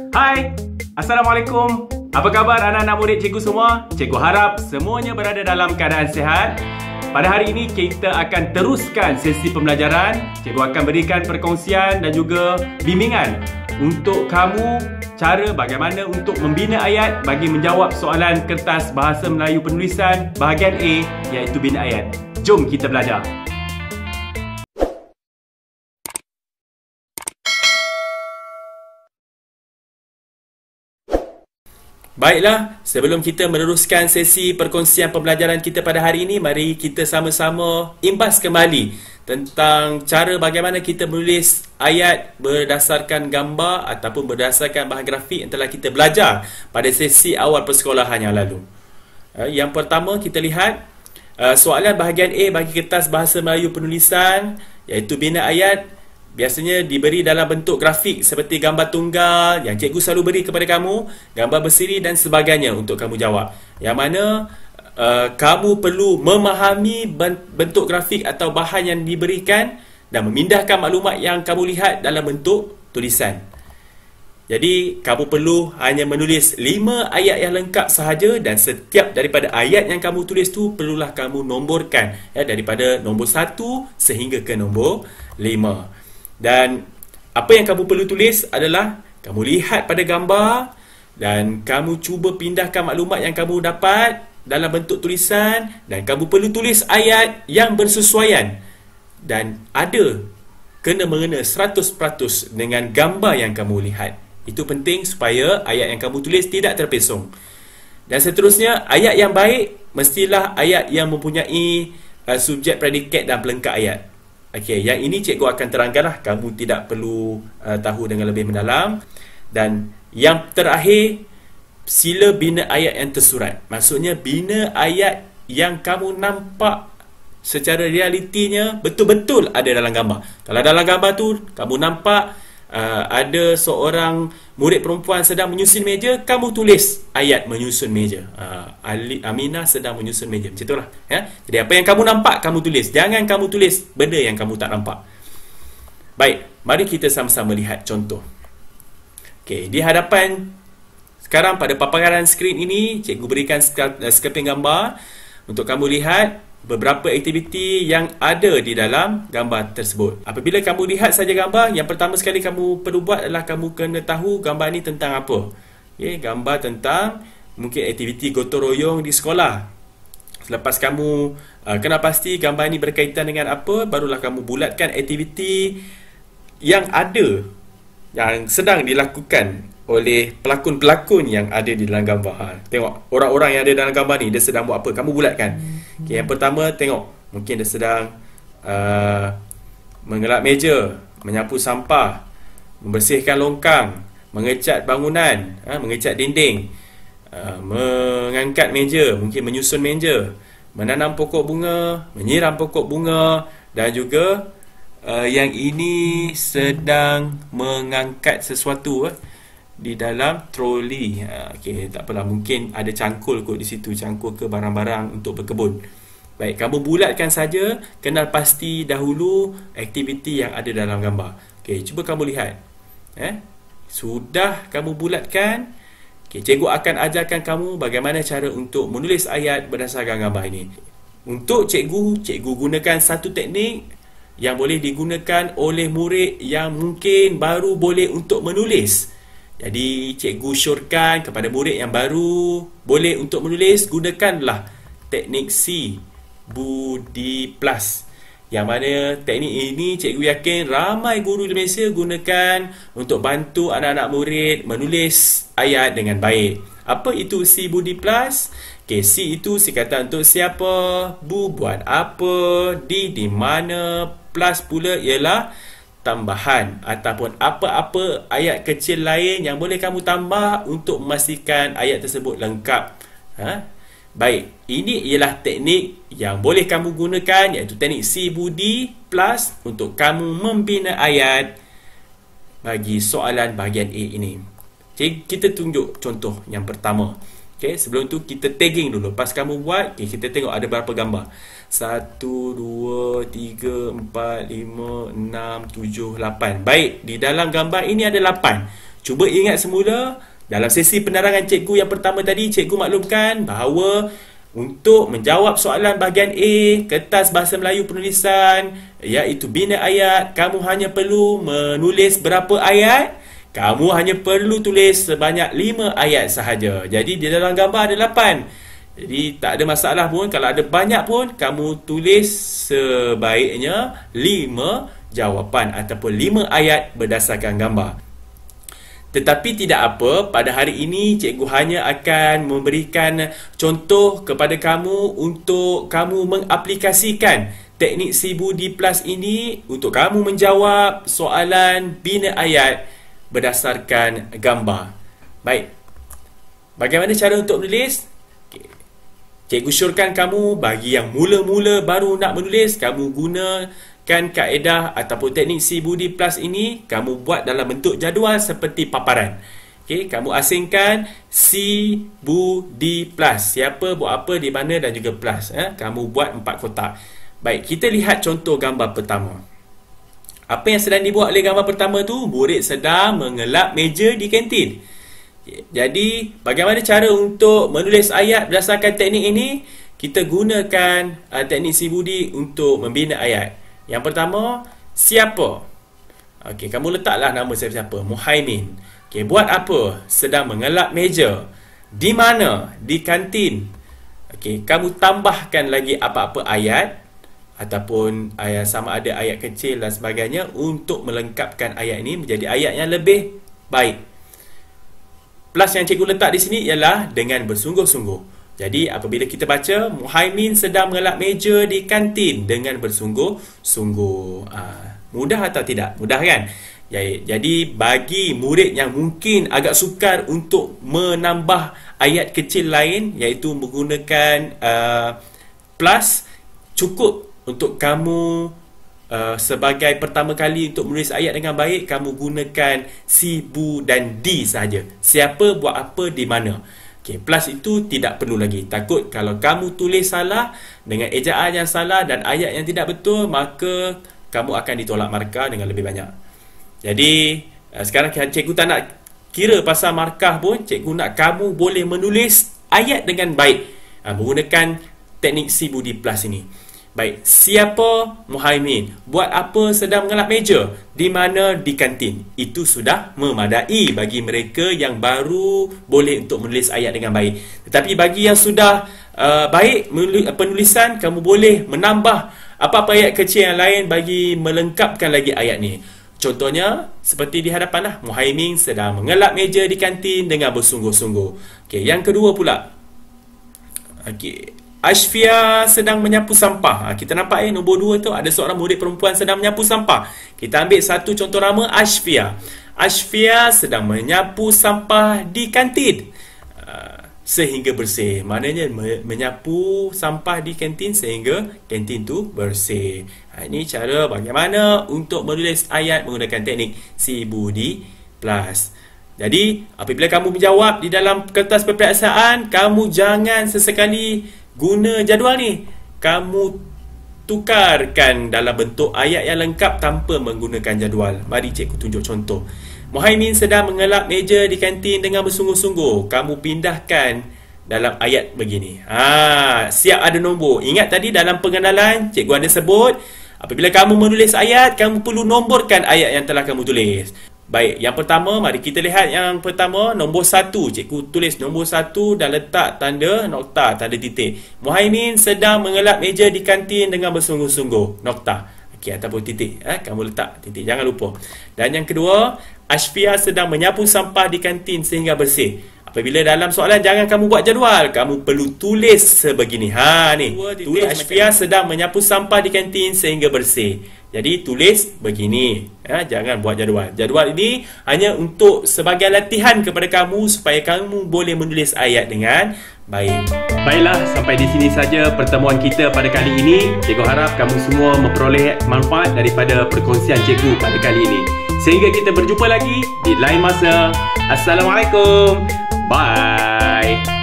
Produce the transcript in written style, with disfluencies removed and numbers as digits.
Hai, Assalamualaikum. Apa khabar anak-anak murid cikgu semua? Cikgu harap semuanya berada dalam keadaan sihat. Pada hari ini kita akan teruskan sesi pembelajaran. Cikgu akan berikan perkongsian dan juga bimbingan untuk kamu cara bagaimana untuk membina ayat bagi menjawab soalan kertas Bahasa Melayu Penulisan bahagian A, iaitu bina ayat. Jom kita belajar. Baiklah, sebelum kita meneruskan sesi perkongsian pembelajaran kita pada hari ini, mari kita sama-sama imbas kembali tentang cara bagaimana kita menulis ayat berdasarkan gambar ataupun berdasarkan bahan grafik yang telah kita belajar pada sesi awal persekolahan yang lalu. Yang pertama kita lihat soalan bahagian A bagi kertas Bahasa Melayu Penulisan, iaitu bina ayat. Biasanya diberi dalam bentuk grafik seperti gambar tunggal yang cikgu selalu beri kepada kamu, gambar bersiri dan sebagainya untuk kamu jawab. Yang mana kamu perlu memahami bentuk grafik atau bahan yang diberikan dan memindahkan maklumat yang kamu lihat dalam bentuk tulisan. Jadi kamu perlu hanya menulis 5 ayat yang lengkap sahaja, dan setiap daripada ayat yang kamu tulis tu perlulah kamu nomborkan, daripada nombor 1 sehingga ke nombor 5. Dan apa yang kamu perlu tulis adalah kamu lihat pada gambar dan kamu cuba pindahkan maklumat yang kamu dapat dalam bentuk tulisan, dan kamu perlu tulis ayat yang bersesuaian dan ada kena mengena 100% dengan gambar yang kamu lihat. Itu penting supaya ayat yang kamu tulis tidak terpesong. Dan seterusnya, ayat yang baik mestilah ayat yang mempunyai subjek, predikat dan pelengkap ayat. Okey, yang ini cikgu akan terangkanlah, kamu tidak perlu tahu dengan lebih mendalam. Dan yang terakhir, sila bina ayat yang tersurat. Maksudnya bina ayat yang kamu nampak secara realitinya betul-betul ada dalam gambar. Kalau dalam gambar tu kamu nampak ada seorang murid perempuan sedang menyusun meja, kamu tulis ayat menyusun meja. Aminah sedang menyusun meja. Macam itulah, ya. Jadi apa yang kamu nampak kamu tulis. Jangan kamu tulis benda yang kamu tak nampak. Baik, mari kita sama-sama lihat contoh. Okey, di hadapan sekarang pada paparan skrin ini, cikgu berikan skeping gambar untuk kamu lihat beberapa aktiviti yang ada di dalam gambar tersebut. Apabila kamu lihat saja gambar, yang pertama sekali kamu perlu buat adalah kamu kena tahu gambar ni tentang apa. Okay, gambar tentang mungkin aktiviti gotong royong di sekolah. Selepas kamu kena pasti gambar ni berkaitan dengan apa, barulah kamu bulatkan aktiviti yang ada, yang sedang dilakukan oleh pelakon-pelakon yang ada di dalam gambar. Tengok orang-orang yang ada dalam gambar ni, dia sedang buat apa, kamu bulatkan. Okay, yang pertama tengok, mungkin dia sedang mengelap meja, menyapu sampah, membersihkan longkang, mengecat bangunan, mengecat dinding, mengangkat meja, mungkin menyusun meja, menanam pokok bunga, menyiram pokok bunga, dan juga yang ini sedang mengangkat sesuatu di dalam troli. Okey, tak apalah, mungkin ada cangkul kot di situ, cangkul ke barang-barang untuk berkebun. Baik, kamu bulatkan saja, kenal pasti dahulu aktiviti yang ada dalam gambar. Okey, cuba kamu lihat. Sudah kamu bulatkan, okey, cikgu akan ajarkan kamu bagaimana cara untuk menulis ayat berdasarkan gambar ini. Untuk cikgu gunakan satu teknik yang boleh digunakan oleh murid yang mungkin baru boleh untuk menulis. Jadi cikgu syorkan kepada murid yang baru boleh untuk menulis, gunakanlah teknik C, Budi Plus. Yang mana teknik ini cikgu yakin ramai guru di Malaysia gunakan untuk bantu anak-anak murid menulis ayat dengan baik. Apa itu C, Budi Plus? Okay, C itu singkatan untuk siapa, Bu buat apa, di mana, plus pula ialah tambahan ataupun apa-apa ayat kecil lain yang boleh kamu tambah untuk memastikan ayat tersebut lengkap. Baik, ini ialah teknik yang boleh kamu gunakan, iaitu teknik C Budi Plus untuk kamu membina ayat bagi soalan bahagian A ini. Kita tunjuk contoh yang pertama. Okay, sebelum tu kita tagging dulu. Pas kamu buat, kita tengok ada berapa gambar. 1, 2, 3, 4, 5, 6, 7, 8. Baik, di dalam gambar ini ada 8. Cuba ingat semula, dalam sesi penerangan cikgu yang pertama tadi, cikgu maklumkan bahawa untuk menjawab soalan bahagian A, kertas bahasa Melayu penulisan, iaitu bina ayat, kamu hanya perlu menulis berapa ayat? Kamu hanya perlu tulis sebanyak 5 ayat sahaja. Jadi di dalam gambar ada 8. Jadi tak ada masalah pun. Kalau ada banyak pun, kamu tulis sebaiknya 5 jawapan ataupun 5 ayat berdasarkan gambar. Tetapi tidak apa, pada hari ini cikgu hanya akan memberikan contoh kepada kamu untuk kamu mengaplikasikan teknik CBUDI Plus ini untuk kamu menjawab soalan bina ayat berdasarkan gambar. Baik, bagaimana cara untuk menulis? Cikgu syorkan kamu, bagi yang mula-mula baru nak menulis, kamu gunakan kaedah ataupun teknik CBUDI Plus ini, kamu buat dalam bentuk jadual seperti paparan. Okey, kamu asingkan CBUDI Plus. Siapa buat apa, di mana dan juga plus. Kamu buat 4 kotak. Baik, kita lihat contoh gambar pertama. Apa yang sedang dibuat oleh gambar pertama tu? Murid sedang mengelap meja di kantin. Jadi, bagaimana cara untuk menulis ayat berdasarkan teknik ini? Kita gunakan teknik CBUDI untuk membina ayat. Yang pertama, siapa? Okey, kamu letaklah nama siapa-siapa. Muhaimin. Okey, buat apa? Sedang mengelap meja. Di mana? Di kantin. Okey, kamu tambahkan lagi apa-apa ayat ataupun ayat, sama ada ayat kecil dan sebagainya, untuk melengkapkan ayat ini menjadi ayat yang lebih baik. Plus yang cikgu letak di sini ialah dengan bersungguh-sungguh. Jadi apabila kita baca, Muhaimin sedang mengelap meja di kantin dengan bersungguh-sungguh. Mudah atau tidak? Mudah kan? Jadi bagi murid yang mungkin agak sukar untuk menambah ayat kecil lain, iaitu menggunakan plus, cukup untuk kamu sebagai pertama kali untuk menulis ayat dengan baik, kamu gunakan C, Bu dan D sahaja. Siapa, buat apa, di mana. Okay, plus itu tidak perlu lagi. Takut kalau kamu tulis salah dengan ejaan yang salah dan ayat yang tidak betul, maka kamu akan ditolak markah dengan lebih banyak. Jadi sekarang cikgu tak nak kira pasal markah pun. Cikgu nak kamu boleh menulis ayat dengan baik menggunakan teknik CBUDI Plus ini. Baik, siapa? Muhaimin. Buat apa? Sedang mengelap meja. Di mana? Di kantin. Itu sudah memadai bagi mereka yang baru boleh untuk menulis ayat dengan baik. Tetapi bagi yang sudah baik penulisan, kamu boleh menambah apa-apa ayat kecil yang lain bagi melengkapkan lagi ayat ni. Contohnya seperti di hadapan lah, Muhaimin sedang mengelap meja di kantin dengan bersungguh-sungguh. Okey, yang kedua pula. Okey, Ashfia sedang menyapu sampah. Kita nampak nombor 2 tu ada seorang murid perempuan sedang menyapu sampah. Kita ambil satu contoh nama, Ashfia. Ashfia sedang menyapu sampah di kantin sehingga bersih. Maknanya menyapu sampah di kantin sehingga kantin tu bersih. Ini cara bagaimana untuk menulis ayat menggunakan teknik CBUDI Plus. Jadi apabila kamu menjawab di dalam kertas peperiksaan, kamu jangan sesekali guna jadual ni. Kamu tukarkan dalam bentuk ayat yang lengkap tanpa menggunakan jadual. Mari cikgu tunjuk contoh. Muhaimin sedang mengelap meja di kantin dengan bersungguh-sungguh. Kamu pindahkan dalam ayat begini. Siap ada nombor. Ingat tadi dalam pengenalan cikgu ada sebut, apabila kamu menulis ayat, kamu perlu nomborkan ayat yang telah kamu tulis. Baik, yang pertama, mari kita lihat yang pertama, nombor 1. Cikgu tulis nombor 1 dan letak tanda nokta, tanda titik. Muhaimin sedang mengelap meja di kantin dengan bersungguh-sungguh. Nokta. Okey, ataupun titik. Kamu letak titik, jangan lupa. Dan yang kedua, Ashfia sedang menyapu sampah di kantin sehingga bersih. Apabila dalam soalan, jangan kamu buat jadual. Kamu perlu tulis sebegini. Ni. Tulis Ashfia sedang menyapu sampah di kantin sehingga bersih. Jadi tulis begini, jangan buat jadual. Jadual ini hanya untuk sebagai latihan kepada kamu supaya kamu boleh menulis ayat dengan baik. Baiklah, sampai di sini saja pertemuan kita pada kali ini. Cikgu harap kamu semua memperoleh manfaat daripada perkongsian cikgu pada kali ini. Sehingga kita berjumpa lagi di lain masa. Assalamualaikum. Bye.